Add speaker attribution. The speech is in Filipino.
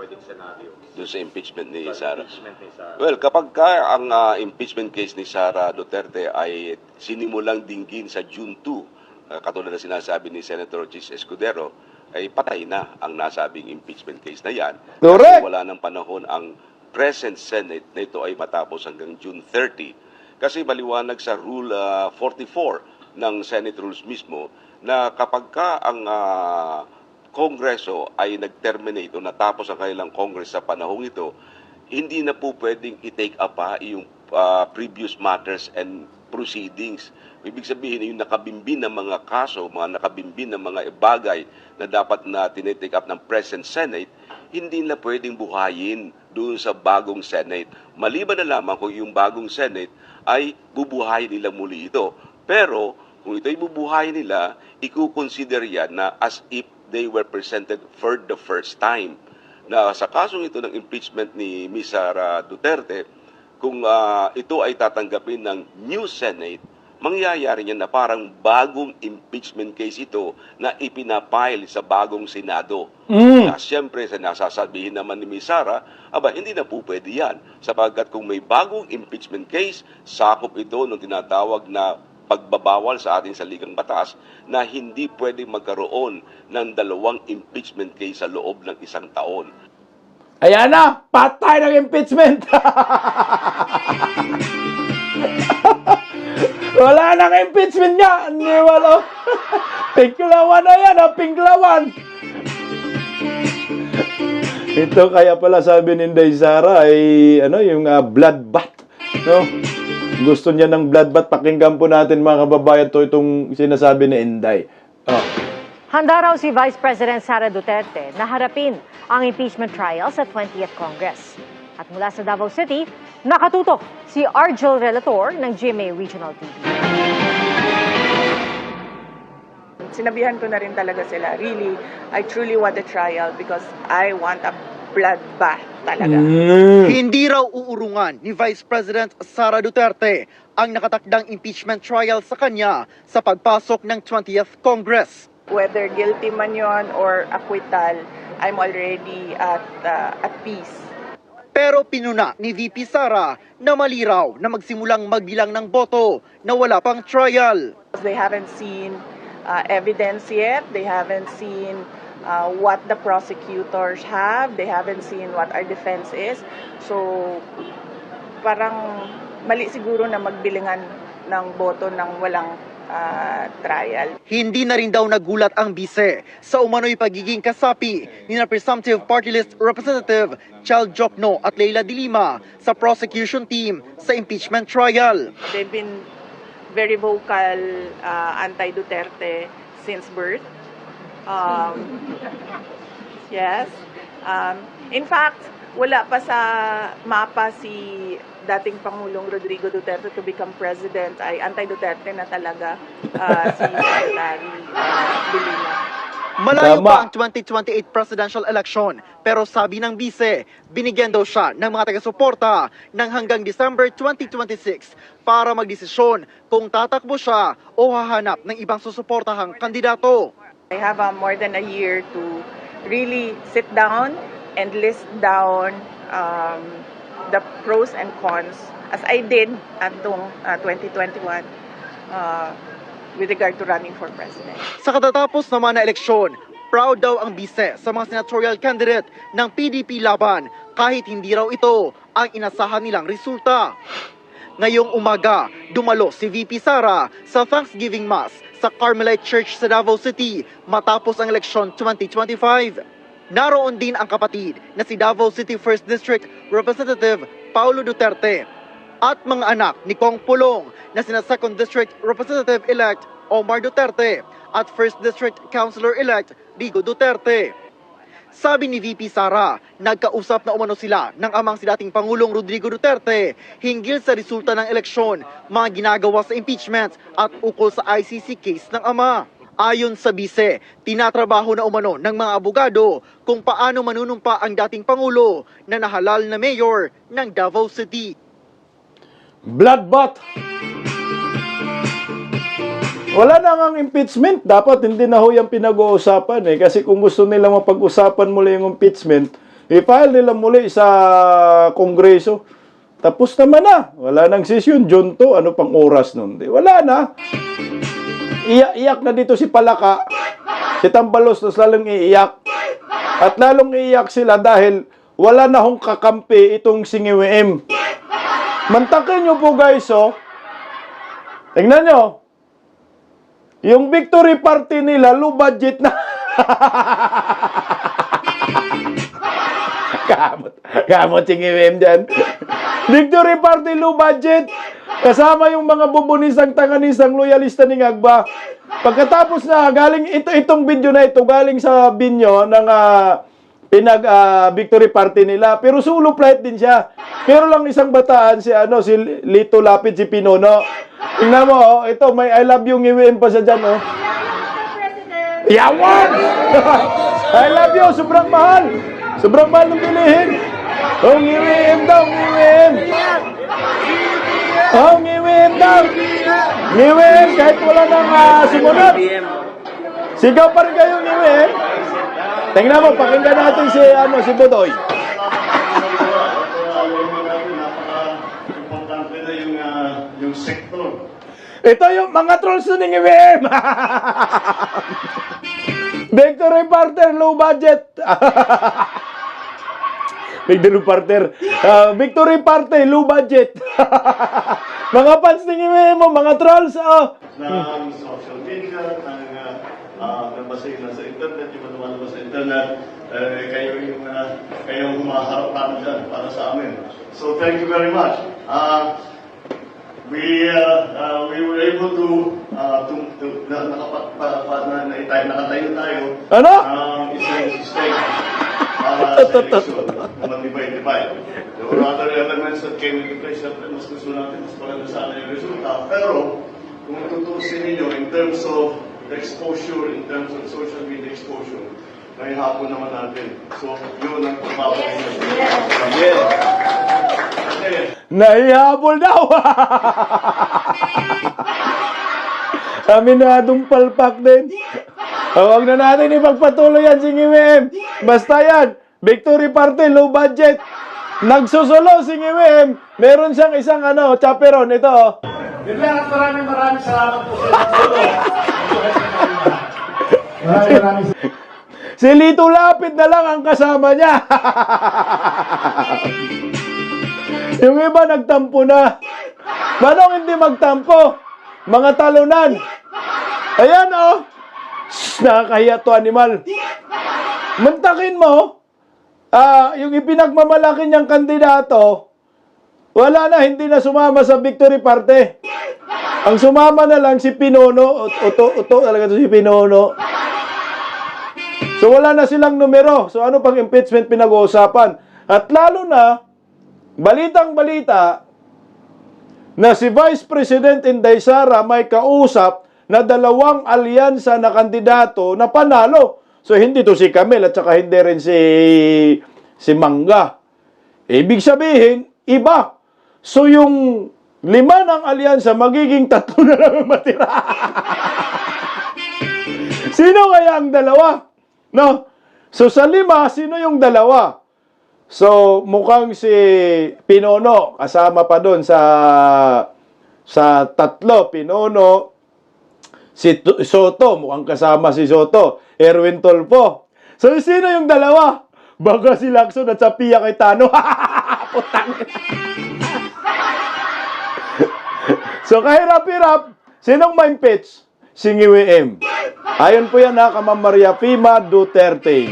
Speaker 1: pwedeng senaryo
Speaker 2: doon sa impeachment ni
Speaker 1: sa
Speaker 2: Sara?
Speaker 1: impeachment ni Sara?
Speaker 2: Well, kapag ang impeachment case ni Sara Duterte ay sinimulang dinggin sa June 2, katulad na sinasabi ni Senator Chis Escudero, ay patay na ang nasabing impeachment case na yan.
Speaker 3: Correct!
Speaker 2: Kasi wala ng panahon ang present Senate na ito ay matapos hanggang June 30. Kasi maliwanag sa Rule 44 ng Senate Rules mismo na kapag ang Kongreso ay nag-terminate o natapos ang kanilang Congress sa panahong ito, hindi na po pwedeng i-take up yung previous matters and proceedings. Ibig sabihin, yung nakabimbin ng mga kaso, mga nakabimbin ng mga bagay na dapat na tinitake up ng present Senate, hindi na pwedeng buhayin doon sa bagong Senate. Maliban na lamang kung yung bagong Senate ay bubuhayin nila muli ito. Pero kung ito ay bubuhayin nila, i-consider yan na as if they were presented for the first time. Na sa kasong ito ng impeachment ni Ms. Sara Duterte, kung ito ay tatanggapin ng new Senate, mangyayari niyan na parang bagong impeachment case ito na ipinapile sa bagong Senado. Na siyempre, nasasabihin naman ni Ms. Sara, hindi na po pwede yan. Sapagkat kung may bagong impeachment case, sakop ito ng tinatawag na pagbabawal sa ating saligang batas na hindi pwede magkaroon ng dalawang impeachment case sa loob ng isang taon.
Speaker 3: Ayan na! Patay ng impeachment! Wala nang impeachment niya! Hindi wala. Pinklawan na yan, pinklawan! Ito kaya pala sabi ni Inday Sara ay yung bloodbath. No? Gusto niya ng bloodbath. Pakinggan po natin mga kababayan itong sinasabi ni Inday.
Speaker 4: Handa raw si Vice President Sara Duterte na harapin ang impeachment trial sa 20th Congress. At mula sa Davao City, nakatutok si Argel Relator ng GMA Regional TV.
Speaker 5: Sinabihan ko na rin talaga sila, really, I truly want a trial because I want a bloodbath talaga.
Speaker 6: Hindi raw uurungan ni Vice President Sara Duterte ang nakatakdang impeachment trial sa kanya sa pagpasok ng 20th Congress.
Speaker 5: Whether guilty man yon or acquittal, I'm already at peace.
Speaker 6: Pero pinuna ni VP Sara na mali raw na magsimulang magbilang ng boto na wala pang trial.
Speaker 5: They haven't seen evidence yet. They haven't seen what the prosecutors have. They haven't seen what our defense is. So, parang mali siguro na magbilingan ng boto ng walang trial.
Speaker 6: Hindi na rin daw nagulat ang bise sa umano'y pagiging kasapi ni na presumptive party list representative Chal Jokno at Leila de Lima sa prosecution team sa impeachment trial.
Speaker 5: They've been very vocal anti-Duterte since birth. Yes. In fact, wala pa sa mapa si dating Pangulong Rodrigo Duterte to become president, ay anti-Duterte na talaga si Secretary de Lima.
Speaker 6: Malayo pa ang 2028 presidential election, pero sabi ng bise, binigyan daw siya ng mga taga-suporta ng hanggang December 2026 para magdesisyon kung tatakbo siya o hahanap ng ibang susuportahang kandidato.
Speaker 5: I have more than a year to really sit down and list down the pros and cons as I did atong 2021 with regard to running for president.
Speaker 6: Sa katatapos naman na eleksyon, proud daw ang bise sa mga senatorial candidate ng PDP laban kahit hindi raw ito ang inasahan nilang resulta. Ngayong umaga, dumalo si VP Sara sa Thanksgiving Mass sa Carmelite Church sa Davao City matapos ang eleksyon 2025. Naroon din ang kapatid na si Davao City 1st District Representative Paulo Duterte at mga anak ni Kong Pulong na sina 2nd District Representative-elect Omar Duterte at 1st District Councilor-elect Vigo Duterte. Sabi ni VP Sara, nagkausap na umano sila ng amang si dating Pangulong Rodrigo Duterte hinggil sa resulta ng eleksyon, mga ginagawa sa impeachment at ukol sa ICC case ng ama. Ayon sa bise, tinatrabaho na umano ng mga abogado kung paano manunumpa ang dating Pangulo na nahalal na mayor ng Davao City.
Speaker 3: Bloodbath! Wala na ngang impeachment. Dapat hindi na ho yung pinag-uusapan eh. Kasi kung gusto nila mapag-usapan muli yung impeachment, I-file nila muli sa Kongreso. Tapos naman na. Wala nang sesyon. June 2, ano pang oras nun? Di, wala na. Iyak na dito si Palaka. Si Tambalos, tas lalong iiyak. At lalong iiyak sila dahil wala na hong kakampi itong Singiwim. Mantakin nyo po guys, oh. Tingnan nyo. Yung victory party nila, low budget na. Kamot Singiwim dyan. Victory party, low budget. Kasama yung mga bubunisang, tanganisang, loyalista ni Ngagba. Pagkatapos na, galing itong video na ito, galing sa binyo ng victory party nila. Pero solo flight din siya. Pero lang isang bataan si Lito Lapid, si Pinono. Tingnan mo, oh, ito may I love you ngiwiin pa siya dyan, oh. Yawan! I love you, sobrang mahal. Sobrang mahal ng bilihin. Oh, ngiwiin daw, ngiwiin. Oh, ngiwiin daw. Ngiwiin, kahit wala nang sumunod. Sigaw pa rin kayo, ngiwiin. Tingnan mo, pakinggan natin si Bodoy.
Speaker 1: Importante na yung sektor.
Speaker 3: Ito yung mga trolls ng ngiwiin. Victory Parter, low budget. Victory Party, low budget. Mga fans ng mo, mga trolls, oh.
Speaker 1: Ng social media, nabasa yun sa internet, yung lumalabas sa internet, kayo yung humaharap natin dyan para sa amin. So thank you very much. We were able to nakatayo tayo.
Speaker 3: Ano?
Speaker 1: Isang system para sa eleksyon, matibay-tibay. There were other elements that came into place na mas gusto natin, mas maganda sana yung resulta. Pero, kung tutusin ninyo, in terms of exposure, in terms of social media exposure, may hapon naman natin. So, yun ang pagpapalit.
Speaker 3: Naihabol daw. Aminadong palpak din. Huwag na natin ipagpatuloy yan si Ngiwim. Basta yan, victory party, low budget. Nagsusulo si Ngiwim. Meron siyang isang chaperon. Ito, oh.
Speaker 1: Yun lang at maraming salamat po sa inyo. Maraming
Speaker 3: Si Lito Lapid na lang ang kasama niya. Yung iba nagtampo na. Manong hindi magtampo? Mga talunan. Ayan, oh. Nakakahiya to, animal. Mantakin mo, yung ipinagmamalaki niyang kandidato, wala na, hindi na sumama sa victory party. Ang sumama na lang si Pinono. Uto talaga to si Pinono. So wala na silang numero. So ano pang impeachment pinag-uusapan? At lalo na, balitang-balita na si Vice President Inday Sara may kausap na dalawang alyansa na kandidato na panalo. So hindi to si Camel at saka hindi rin si Mangga. Ibig sabihin, iba. So yung 5 ng alyansa, magiging 3 na lang matira. Sino kaya ang dalawa? No? So sa 5, sino yung dalawa? So mukhang si Pinono kasama pa doon sa 3, Pinono, si Soto, mukhang kasama si Soto, Erwin Tolpo. So sino yung dalawa? Baka si Lacson at sa Pia Cayetano. Putang. So kahirap-hirap, sinong ma-impeach? Si Ngiwim. Ayon po yan ha, Ma'am Maria Fima Duterte.